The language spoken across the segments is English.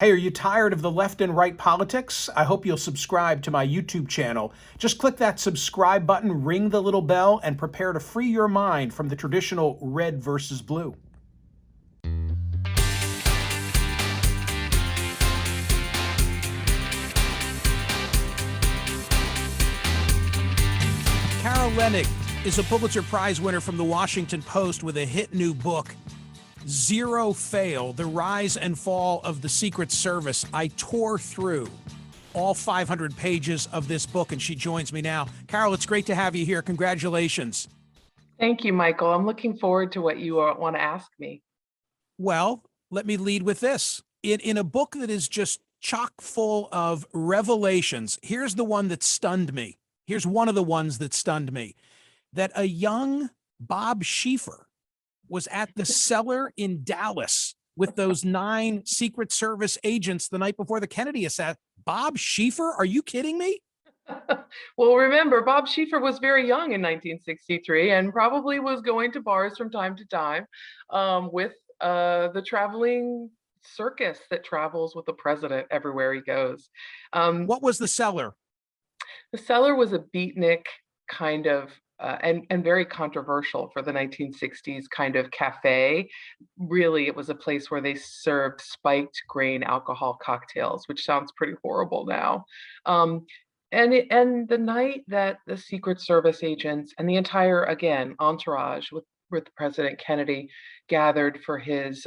Hey, are you tired of the left and right politics? I hope you'll subscribe to my YouTube channel. Just click that subscribe button, ring the little bell, and prepare to free your mind from the traditional red versus blue. Carol Leonnig is a Pulitzer Prize winner from the Washington Post with a hit new book, Zero Fail: The Rise and Fall of the Secret Service. I tore through all 500 pages of this book, and she joins me now. Carol, it's great to have you here. Congratulations. Thank you, Michael. I'm looking forward to what you want to ask me. Well, let me lead with this. In a book that is just chock full of revelations, here's the one that stunned me. Here's one of the ones that stunned me, that a young Bob Schieffer was at the cellar in Dallas with those 9 Secret Service agents the night before the Kennedy assassination. Bob Schieffer? Are you kidding me? Well, remember, Bob Schieffer was very young in 1963 and probably was going to bars from time to time with the traveling circus that travels with the president everywhere he goes. What was the cellar? The cellar was a beatnik kind of and very controversial for the 1960s kind of cafe. Really, it was a place where they served spiked grain alcohol cocktails, which sounds pretty horrible now. Um, and the night that the Secret Service agents and the entire, again, entourage with President Kennedy gathered for his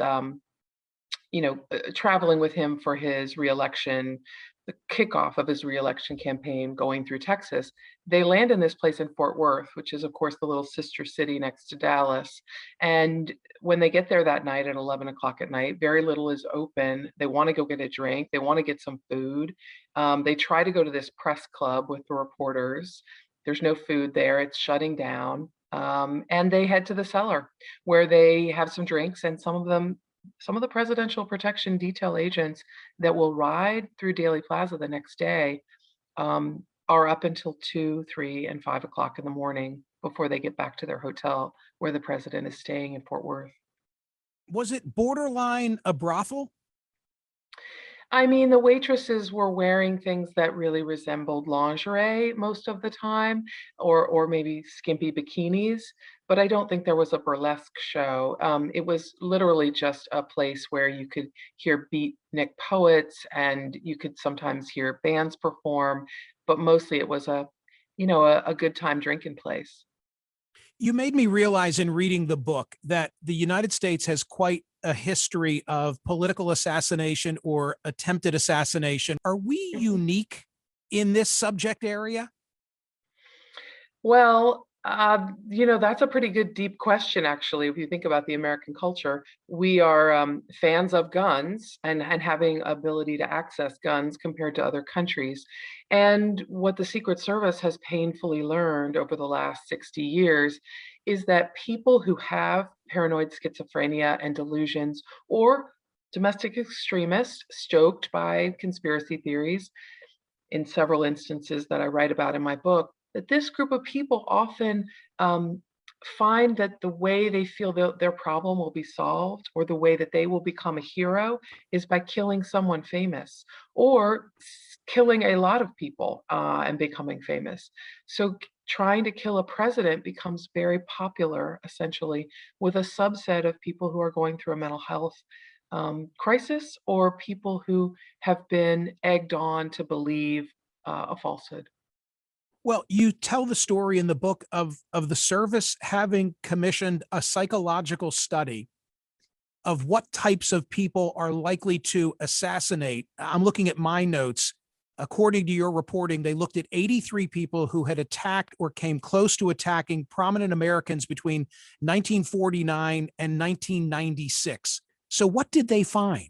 traveling with him for his reelection, the kickoff of his reelection campaign going through Texas, they land in this place in Fort Worth, which is, of course, the little sister city next to Dallas. And when they get there that night at 11 o'clock at night, very little is open. They want to go get a drink. They want to get some food. They try to go to this press club with the reporters. There's no food there. It's shutting down. And they head to the cellar where they have some drinks, and some of the Presidential Protection Detail agents that will ride through Dealey Plaza the next day are up until 2, 3, and 5 o'clock in the morning before they get back to their hotel where the president is staying in Fort Worth. Was it borderline a brothel? I mean, the waitresses were wearing things that really resembled lingerie most of the time, or maybe skimpy bikinis, but I don't think there was a burlesque show. It was literally just a place where you could hear beatnik poets and you could sometimes hear bands perform, but mostly it was a good time drinking place. You made me realize in reading the book that the United States has quite a history of political assassination or attempted assassination. Are we Mhm. unique in this subject area? Well, that's a pretty good deep question, actually. If you think about the American culture, we are fans of guns and having ability to access guns compared to other countries. And what the Secret Service has painfully learned over the last 60 years is that people who have paranoid schizophrenia and delusions, or domestic extremists stoked by conspiracy theories, in several instances that I write about in my book, that this group of people often um, find that the way they feel their problem will be solved, or the way that they will become a hero, is by killing someone famous, or killing a lot of people and becoming famous. So trying to kill a president becomes very popular, essentially, with a subset of people who are going through a mental health crisis, or people who have been egged on to believe a falsehood. Well, you tell the story in the book of the service having commissioned a psychological study of what types of people are likely to assassinate. I'm looking at my notes. According to your reporting, they looked at 83 people who had attacked or came close to attacking prominent Americans between 1949 and 1996. So what did they find?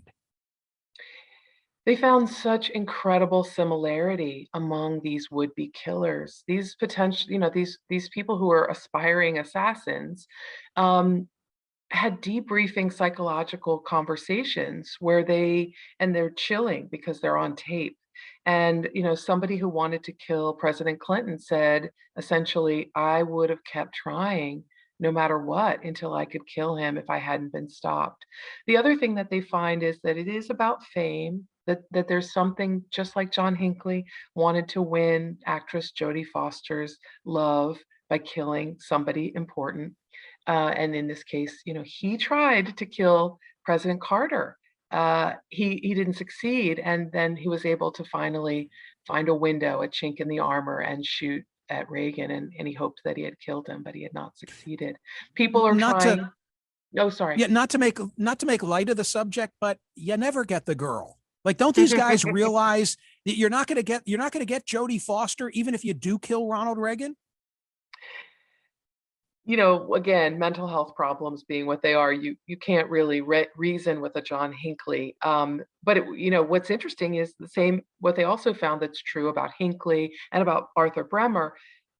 They found such incredible similarity among these would-be killers. These potential, these people who are aspiring assassins, um, had debriefing psychological conversations where they're chilling because they're on tape. And somebody who wanted to kill President Clinton said, essentially, I would have kept trying no matter what until I could kill him if I hadn't been stopped. The other thing that they find is that it is about fame, that there's something, just like John Hinckley wanted to win actress Jodie Foster's love by killing somebody important. And in this case, he tried to kill President Carter. He didn't succeed, and then he was able to finally find a window, a chink in the armor, and shoot at Reagan, and he hoped that he had killed him, but he had not succeeded. People are Not to, trying. Oh, sorry. yeah, not to make light of the subject, but you never get the girl. Like, don't these guys realize that you're not going to get Jodie Foster even if you do kill Ronald Reagan? Again, mental health problems being what they are, you can't really reason with a John Hinckley. But what's interesting is the same. What they also found that's true about Hinckley and about Arthur Bremer.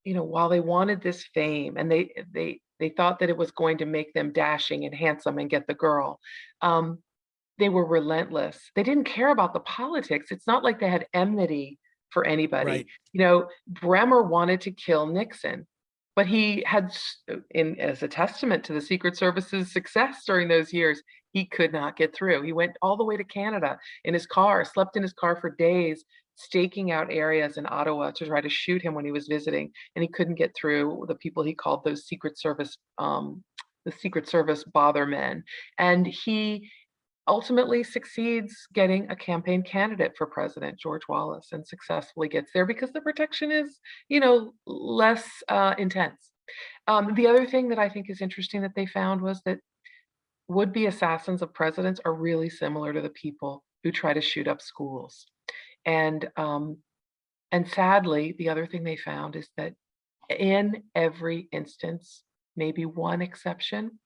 While they wanted this fame and they thought that it was going to make them dashing and handsome and get the girl, they were relentless. They didn't care about the politics. It's not like they had enmity for anybody. Right. Bremer wanted to kill Nixon, but he had, as a testament to the Secret Service's success during those years, he could not get through. He went all the way to Canada in his car, slept in his car for days, staking out areas in Ottawa to try to shoot him when he was visiting, and he couldn't get through the people he called those the Secret Service bother men. And he ultimately succeeds getting a campaign candidate for president, George Wallace, and successfully gets there because the protection is, less intense. The other thing that I think is interesting that they found was that would-be assassins of presidents are really similar to the people who try to shoot up schools. And sadly, the other thing they found is that in every instance, maybe one exception,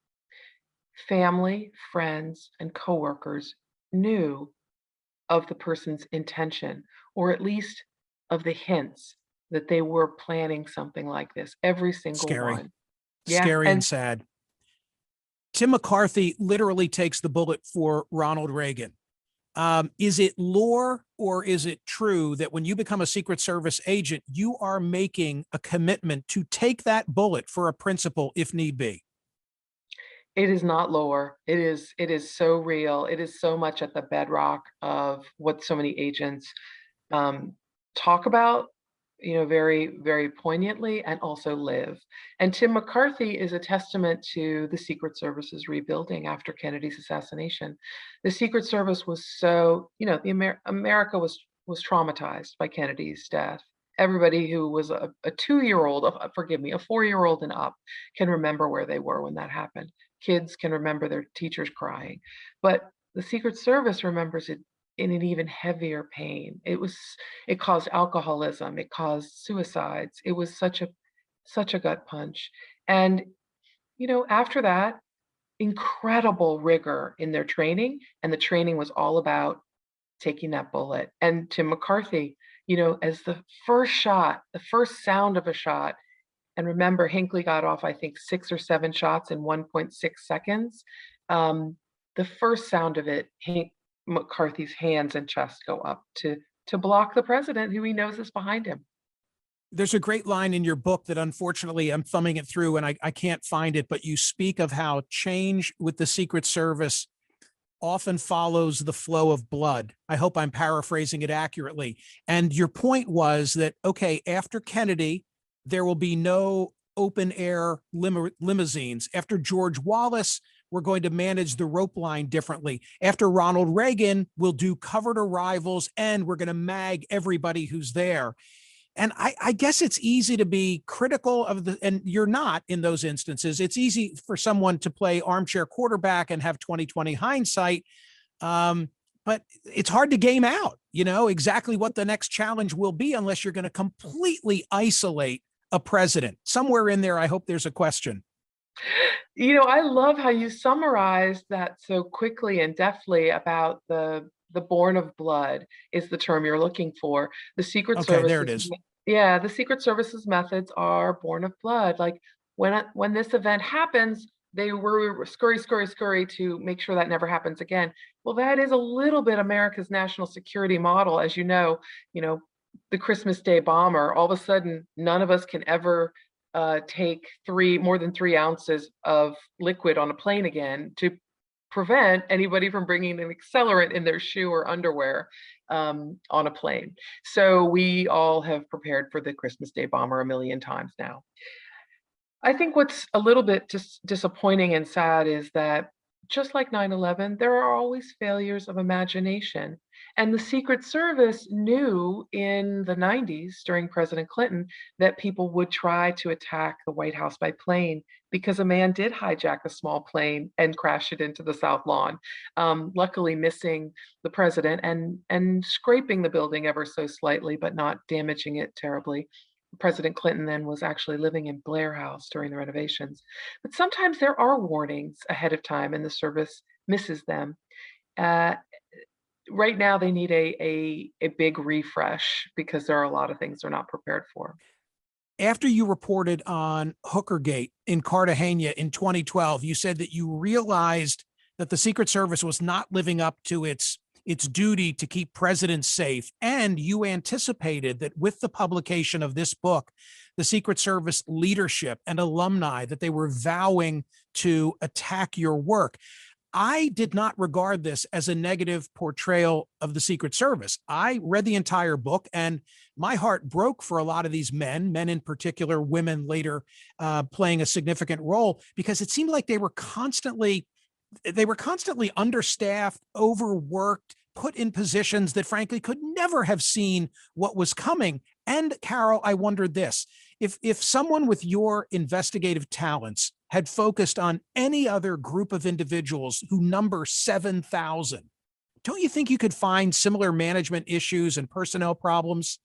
family, friends, and coworkers knew of the person's intention, or at least of the hints that they were planning something like this. Every single Scary, one. Yeah. scary and And sad. Tim McCarthy literally takes the bullet for Ronald Reagan. Is it lore or is it true that when you become a Secret Service agent, you are making a commitment to take that bullet for a principal if need be? it is not lore. It is so real. It is so much at the bedrock of what so many agents um, talk about, very, very poignantly, and also live. And Tim McCarthy is a testament to the Secret Service's rebuilding after Kennedy's assassination. The Secret Service was so, America was traumatized by Kennedy's death. Everybody who was a 2-year-old, forgive me, a 4-year-old and up can remember where they were when that happened. Kids can remember their teachers crying, but the Secret Service remembers it in an even heavier pain. It caused alcoholism, it caused suicides. It was such a gut punch. And after that, incredible rigor in their training, and the training was all about taking that bullet. And Tim McCarthy, as the first shot, the first sound of a shot, and remember, Hinckley got off, I think, 6 or 7 shots in 1.6 seconds. The first sound of it, McCarthy's hands and chest go up to block the president, who he knows is behind him. There's a great line in your book that unfortunately I'm thumbing it through and I can't find it, but you speak of how change with the Secret Service often follows the flow of blood. I hope I'm paraphrasing it accurately. And your point was that, okay, after Kennedy, there will be no open air limousines. After George Wallace, we're going to manage the rope line differently. After Ronald Reagan, we'll do covered arrivals and we're going to mag everybody who's there. And I guess it's easy to be critical of and you're not in those instances. It's easy for someone to play armchair quarterback and have 2020 hindsight. But it's hard to game out, exactly what the next challenge will be unless you're going to completely isolate a president. Somewhere in there, I hope there's a question. I love how you summarized that so quickly and deftly about the born of blood is the term you're looking for. The Secret Okay, there it Service's is. Yeah, the Secret Service's methods are born of blood. Like when this event happens, they were scurry, scurry, scurry to make sure that never happens again. Well, that is a little bit America's national security model, as the Christmas Day bomber. All of a sudden, none of us can ever take more than 3 ounces of liquid on a plane again to prevent anybody from bringing an accelerant in their shoe or underwear on a plane. So we all have prepared for the Christmas Day bomber a million times now. I think what's a little bit disappointing and sad is that just like 9/11, there are always failures of imagination. And the Secret Service knew in the 90s during President Clinton that people would try to attack the White House by plane because a man did hijack a small plane and crash it into the South Lawn, luckily missing the president and scraping the building ever so slightly, but not damaging it terribly. President Clinton then was actually living in Blair House during the renovations. But sometimes there are warnings ahead of time and the service misses them. Uh, right now they need a big refresh because there are a lot of things they're not prepared for. After you reported on Hookergate in Cartagena in 2012, you said that you realized that the Secret Service was not living up to its duty to keep presidents safe. And you anticipated that with the publication of this book, the Secret Service leadership and alumni, that they were vowing to attack your work. I did not regard this as a negative portrayal of the Secret Service. I read the entire book and my heart broke for a lot of these men in particular, women later playing a significant role, because it seemed like they were constantly understaffed, overworked, put in positions that frankly could never have seen what was coming. And Carol, I wondered this, if someone with your investigative talents had focused on any other group of individuals who number 7,000, don't you think you could find similar management issues and personnel problems?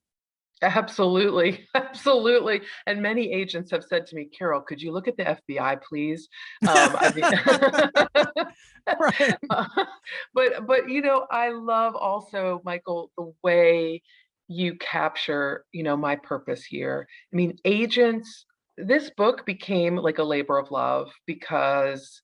Absolutely, absolutely. And many agents have said to me, Carol, could you look at the FBI, please? I mean, Right. but I love also, Michael, the way you capture, my purpose here. I mean, agents, this book became like a labor of love because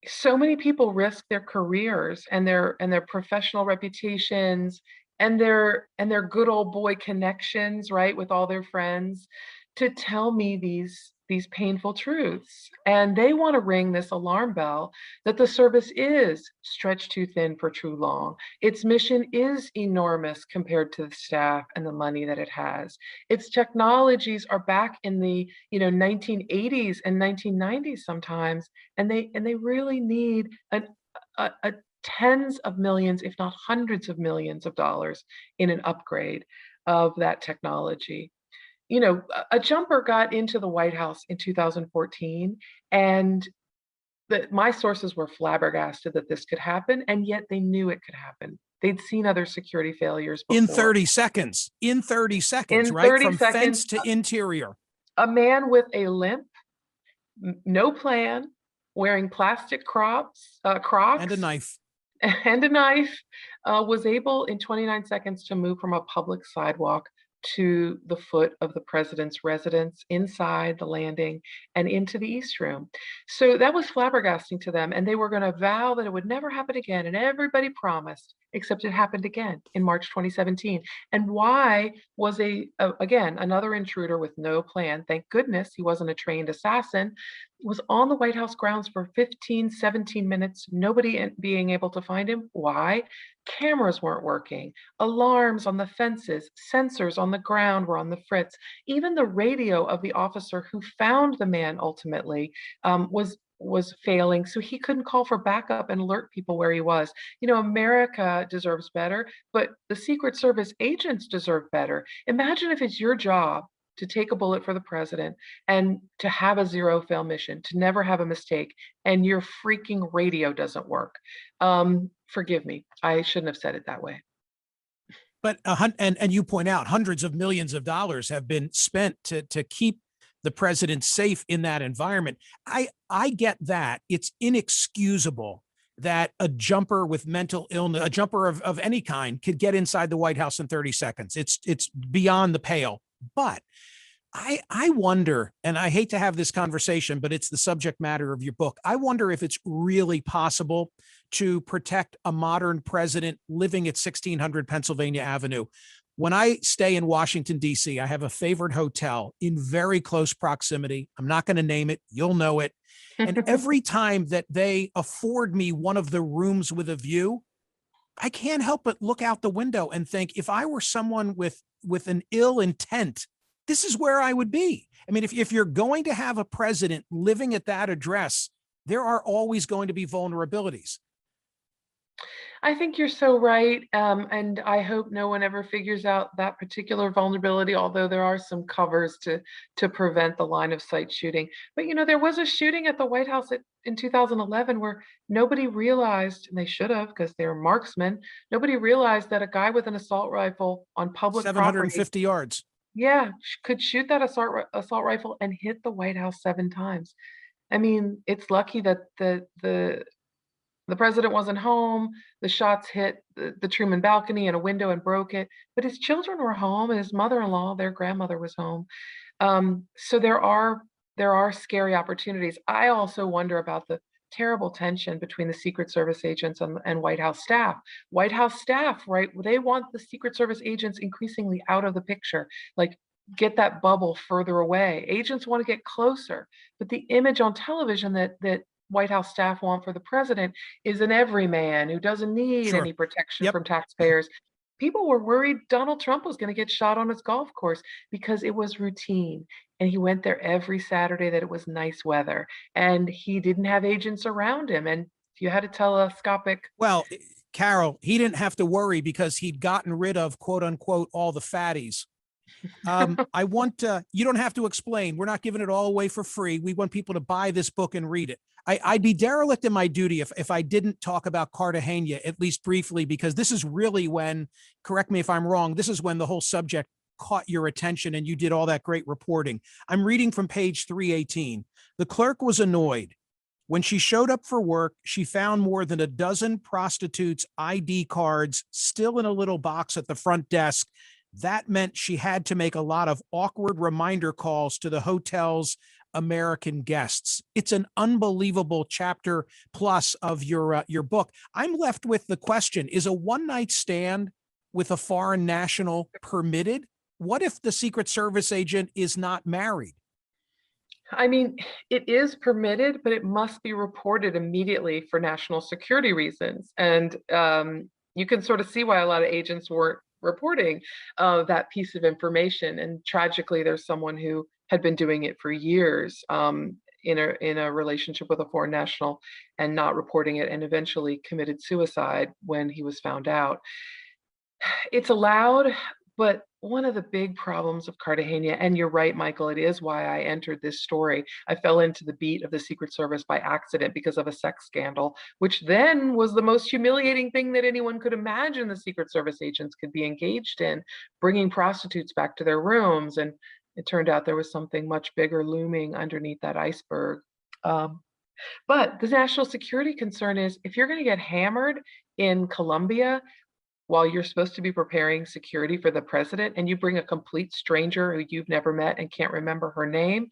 so many people risk their careers and their professional reputations and their good old boy connections, right, with all their friends to tell me these painful truths. And they want to ring this alarm bell that the service is stretched too thin for too long. Its mission is enormous compared to the staff and the money that it has. Its technologies are back in the 1980s and 1990s sometimes, and they really need a tens of millions, if not hundreds of millions of dollars in an upgrade of that technology. A jumper got into the White House in 2014, and my sources were flabbergasted that this could happen, and yet they knew it could happen. They'd seen other security failures before. In 30 seconds, In right? 30 From seconds, fence to interior. a man with a limp, no plan, wearing plastic Crocs, And a knife. and a knife, was able in 29 seconds to move from a public sidewalk to the foot of the president's residence, inside the landing, and into the East Room. So that was flabbergasting to them, and they were going to vow that it would never happen again. And everybody promised, except it happened again in March 2017. And why was again, another intruder with no plan, thank goodness he wasn't a trained assassin, was on the White House grounds for 15, 17 minutes, nobody being able to find him. Why? Cameras weren't working, alarms on the fences, sensors on the ground were on the fritz. Even the radio of the officer who found the man ultimately was failing, so he couldn't call for backup and alert people where he was. America deserves better, but the Secret Service agents deserve better. Imagine if it's your job to take a bullet for the president and to have a zero fail mission, to never have a mistake, and your freaking radio doesn't work. Forgive me, I shouldn't have said it that way. But and you point out hundreds of millions of dollars have been spent to keep the president safe in that environment. I get that. It's inexcusable that a jumper with mental illness, a jumper of any kind, could get inside the White House in 30 seconds. It's beyond the pale. But I wonder, and I hate to have this conversation, but it's the subject matter of your book. I wonder if it's really possible to protect a modern president living at 1600 Pennsylvania Avenue When I stay in Washington, D.C., I have a favorite hotel in very close proximity. I'm not going to name it. You'll know it. And every time that they afford me one of the rooms with a view, I can't help but look out the window and think, if I were someone with an ill intent, this is where I would be. I mean, if you're going to have a president living at that address, there are always going to be vulnerabilities. I think you're so right. And I hope no one ever figures out that particular vulnerability, although there are some covers to prevent the line of sight shooting. But there was a shooting at the White House in 2011 where nobody realized, and they should have because they were marksmen, nobody realized that a guy with an assault rifle on public property, 750 yards. yeah, could shoot that assault rifle and hit the White House 7 times. I mean, it's lucky that the president wasn't home. The shots hit the Truman balcony and a window and broke it. But his children were home, and his mother-in-law, their grandmother, was home. So there are scary opportunities. I also wonder about the terrible tension between the Secret Service agents and White House staff. White House staff, right? They want the Secret Service agents increasingly out of the picture. Like, get that bubble further away. Agents want to get closer, but the image on television that White House staff want for the president is an everyman who doesn't need Sure. any protection Yep. from taxpayers. People were worried Donald Trump was going to get shot on his golf course because it was routine. And he went there every Saturday that it was nice weather. And he didn't have agents around him. And you had a telescopic. Well, Carol, he didn't have to worry because he'd gotten rid of, quote unquote, all the fatties. You don't have to explain. We're not giving it all away for free. We want people to buy this book and read it. I'd be derelict in my duty if I didn't talk about Cartagena, at least briefly, because this is really when, correct me if I'm wrong, this is when the whole subject caught your attention and you did all that great reporting. I'm reading from page 318. The clerk was annoyed. When she showed up for work, she found more than a dozen prostitutes' ID cards still in a little box at the front desk. That meant she had to make a lot of awkward reminder calls to the hotel's American guests. It's an unbelievable chapter plus of your book. I'm left with the question, is a one-night stand with a foreign national permitted? What if the Secret Service agent is not married? I mean, it is permitted, but it must be reported immediately for national security reasons. And you can sort of see why a lot of agents weren't reporting that piece of information. And tragically, there's someone who had been doing it for years in a relationship with a foreign national and not reporting it, and eventually committed suicide when he was found out. It's allowed, but one of the big problems of Cartagena, and you're right, Michael, it is why I entered this story. I fell into the beat of the Secret Service by accident because of a sex scandal, which then was the most humiliating thing that anyone could imagine the Secret Service agents could be engaged in, bringing prostitutes back to their rooms. And it turned out there was something much bigger looming underneath that iceberg. But the national security concern is, if you're going to get hammered in Colombia while you're supposed to be preparing security for the president, and you bring a complete stranger who you've never met and can't remember her name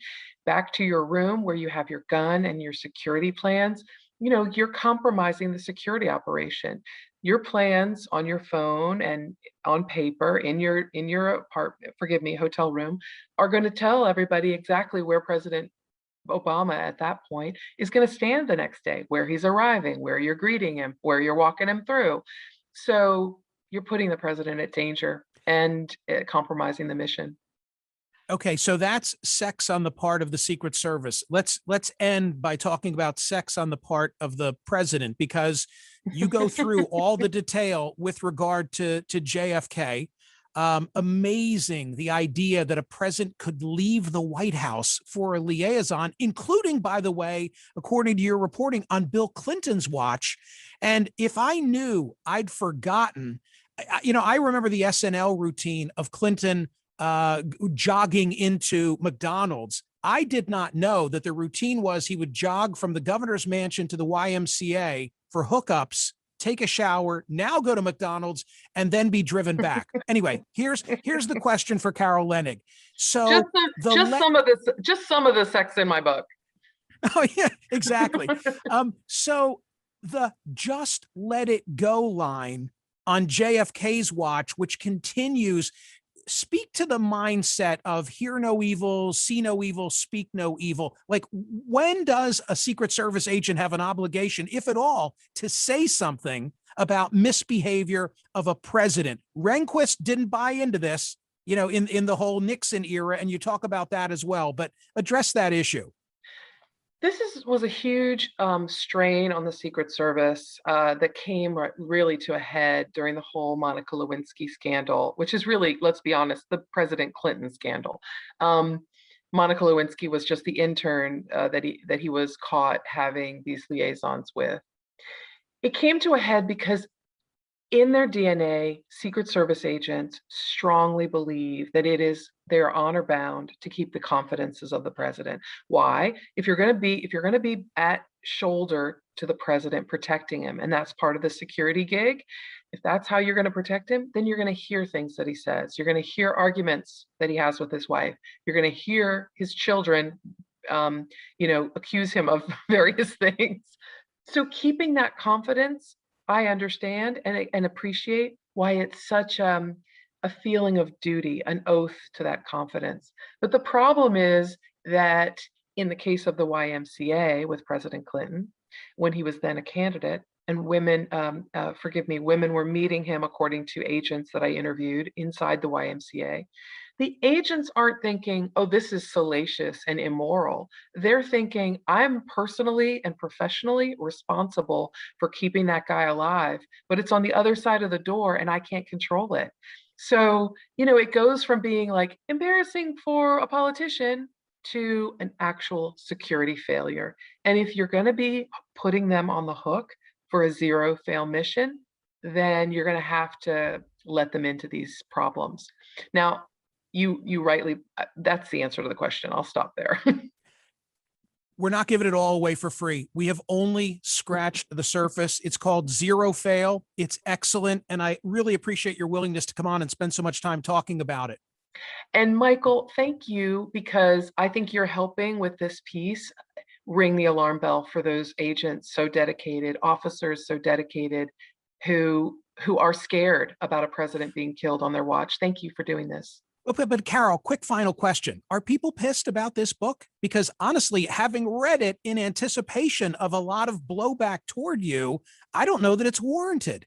back to your room where you have your gun and your security plans, you're compromising the security operation. Your plans on your phone and on paper in your apartment, hotel room, are going to tell everybody exactly where President Obama at that point is going to stand the next day, where he's arriving, where you're greeting him, where you're walking him through. So you're putting the president at danger and compromising the mission. Okay, so that's sex on the part of the Secret Service. Let's end by talking about sex on the part of the president, because you go through all the detail with regard to JFK. Amazing, the idea that a president could leave the White House for a liaison, including, by the way, according to your reporting, on Bill Clinton's watch. And if I knew, I'd forgotten. I remember the SNL routine of Clinton jogging into McDonald's. I did not know that the routine was he would jog from the governor's mansion to the YMCA for hookups, take a shower, now go to McDonald's, and then be driven back. Anyway, here's the question for Carol Leonnig. So just some of the sex in my book. Oh yeah, exactly. So the "just let it go" line on JFK's watch, which continues. Speak to the mindset of hear no evil, see no evil, speak no evil. Like, when does a Secret Service agent have an obligation, if at all, to say something about misbehavior of a president? Rehnquist didn't buy into this, in the whole Nixon era, and you talk about that as well, but address that issue. Was a huge strain on the Secret Service that came really to a head during the whole Monica Lewinsky scandal, which is really, let's be honest, the President Clinton scandal. Monica Lewinsky was just the intern that he was caught having these liaisons with. It came to a head because in their DNA, Secret Service agents strongly believe that they are honor bound to keep the confidences of the president. Why? If you're going to be at shoulder to the president, protecting him, and that's part of the security gig, if that's how you're going to protect him, then you're going to hear things that he says. You're going to hear arguments that he has with his wife. You're going to hear his children, accuse him of various things. So keeping that confidence, I understand and appreciate why it's such a feeling of duty, an oath to that confidence. But the problem is that in the case of the YMCA with President Clinton, when he was then a candidate, and women were meeting him, according to agents that I interviewed inside the YMCA. The agents aren't thinking, oh, this is salacious and immoral. They're thinking, I'm personally and professionally responsible for keeping that guy alive, but it's on the other side of the door and I can't control it. So, it goes from being like embarrassing for a politician to an actual security failure. And if you're going to be putting them on the hook for a zero fail mission, then you're going to have to let them into these problems. Now, you rightly, that's the answer to the question. I'll stop there. We're not giving it all away for free. We have only scratched the surface. It's called Zero Fail. It's excellent. And I really appreciate your willingness to come on and spend so much time talking about it. And Michael, thank you, because I think you're helping with this piece ring the alarm bell for those agents so dedicated, officers so dedicated, who are scared about a president being killed on their watch. Thank you for doing this. But Carol, quick final question. Are people pissed about this book? Because honestly, having read it in anticipation of a lot of blowback toward you, I don't know that it's warranted.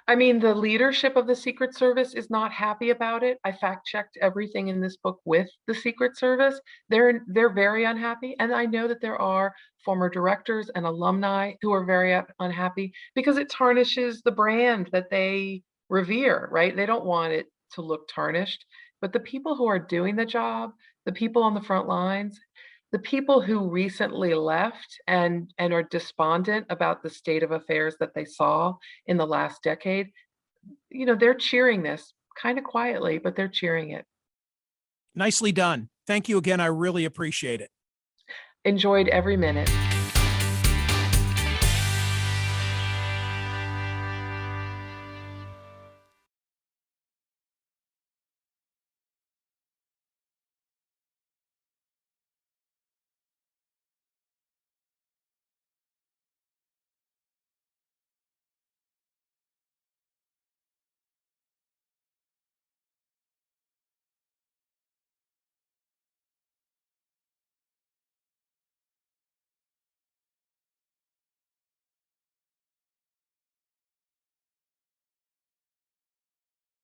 I mean, the leadership of the Secret Service is not happy about it. I fact-checked everything in this book with the Secret Service. They're very unhappy. And I know that there are former directors and alumni who are very unhappy because it tarnishes the brand that they revere, right? They don't want it to look tarnished. But the people who are doing the job, the people on the front lines, the people who recently left and are despondent about the state of affairs that they saw in the last decade, they're cheering this kind of quietly, but they're cheering it. Nicely done. Thank you again. I really appreciate it. Enjoyed every minute.